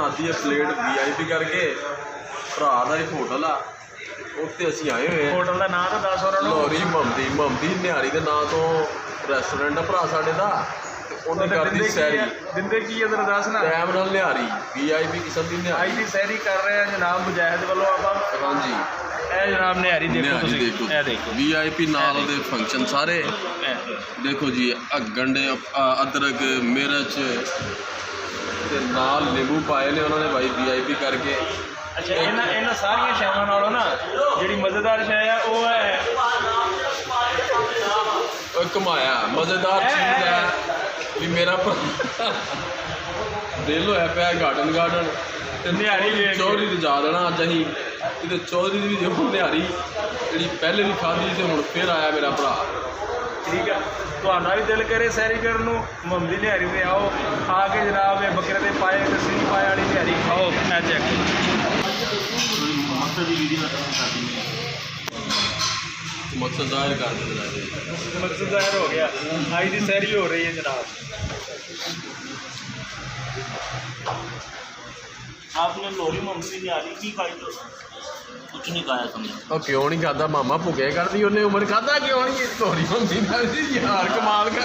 ਆਦੀ ਹੈ plate VIP ਕਰਕੇ ਭਰਾ ਦਾ ਇੱਕ ਹੋਟਲ ਆ ਉੱਥੇ ਅਸੀਂ ਆਏ ਹੋਏ ਹਾਂ। ਹੋਟਲ ਦਾ ਨਾਮ ਤਾਂ ਦੱਸ ਉਹਨਾਂ ਨੂੰ। ਲੋਰੀ ਮਮਦੀ ਨਿਹਾਰੀ ਦੇ ਨਾਂ ਤੋਂ ਰੈਸਟੋਰੈਂਟ ਆ ਭਰਾ ਸਾਡੇ ਦਾ, ਤੇ ਉਹਨੇ ਕਰਦੀ ਸੈਰੀ। ਦਿੰਦੇ ਕੀ ਹੈ ਤੇਰਾ ਦੱਸ ਨਾ। ਟਾਈਮ ਨਾਲ ਨਿਹਾਰੀ VIP ਕਿਸਮ ਦੀ ਨਿਹਾਰੀ। ਅੱਜ ਦੀ ਸੈਰੀ ਕਰ ਰਹੇ ਆ ਜਨਾਬ ਮੁਜਾਹਿਦ ਵੱਲੋਂ ਆਪਾਂ। ਹਾਂਜੀ ਇਹ ਜਨਾਬ ਨਿਹਾਰੀ ਦੇਖੋ ਤੁਸੀਂ, ਦੇਖੋ ਇਹ ਦੇਖੋ VIP ਨਾਲ ਉਹਦੇ ਫੰਕਸ਼ਨ ਸਾਰੇ ਦੇਖੋ ਜੀ। ਗੰਡੇ ਅਦਰਕ ਮਿਰਚ ਤੇ ਨਾਲ ਨਿੰਬੂ ਪਾਏ ਨੇ ਉਹਨਾਂ ਨੇ ਭਾਈ VIP ਕਰਕੇ। ਅੱਛਾ ਇਹਨਾਂ ਸਾਰੀਆਂ ਸ਼ੈਵਾਂ ਨਾਲੋਂ ਨਾ ਜਿਹੜੀ ਮਜ਼ੇਦਾਰ ਸ਼ੈ ਆ ਉਹ ਹੈ ਕਮਾਇਆ ਮਜ਼ੇਦਾਰ ਚੀਜ਼ ਹੈ ਵੀ ਮੇਰਾ ਦਿਲ ਹੋਇਆ ਪਿਆ ਗਾਰਡਨ ਤੇ ਨਿਹਾਰੀ ਚੌਧਰੀ ਤੇ ਜਾ ਦੇਣਾ ਅੱਜ ਅਸੀਂ ਕਿਤੇ। ਚੌਧਰੀ ਦੀ ਵੀ ਦੇਖੋ ਨਿਹਾਰੀ ਜਿਹੜੀ ਪਹਿਲੇ ਵੀ ਖਾਧੀ ਤੇ ਹੁਣ ਫਿਰ ਆਇਆ ਮੇਰਾ ਭਰਾ। ਠੀਕ ਆ, ਤੁਹਾਡਾ ਵੀ ਦਿਲ ਕਰੇ ਸੈਰੀ ਕਰਨ ਨੂੰ ਮਮਦੀ ਨਿਹਾਰੀ ਤੇ ਆਓ, ਆ ਕੇ ਜਨਾਬ ਇਹ ਬੱਕਰੇ ਦੇ ਪਾਏ ਤੇ ਸਿੰਘ ਪਾਏ ਵਾਲੀ ਨਿਹਾਰੀ ਖਾਓ। ਮੈਂ ਚੈੱਕ ਮਕਸਦ ਦੀ ਵੀਡੀਓ ਨਾ ਕਰਦੀ ਮਕਸਦ ਜ਼ਾਹਿਰ ਕਰ ਦਿੰਦਾ ਮਕਸਦ ਜ਼ਾਹਿਰ ਹੋ ਗਿਆ। ਅੱਜ ਦੀ ਸੈਰੀ ਹੋ ਰਹੀ ਹੈ जनाब। आपने लोरी ममदी निहारी की खाई तो कुछ नहीं खाया तुमने। ਉਹ ਕਿਉਂ ਨਹੀਂ ਖਾਦਾ ਮਾਮਾ ਭੁੱਖੇ ਕਰਦੀ ਉਹਨੇ ਉਮਰ ਖਾਦਾ ਕਿਉਂ ਨਹੀਂ ਲੋਰੀ ਮਮਦੀ ਨਾਲ ਯਾਰ ਕਮਾਲ ਕਰ।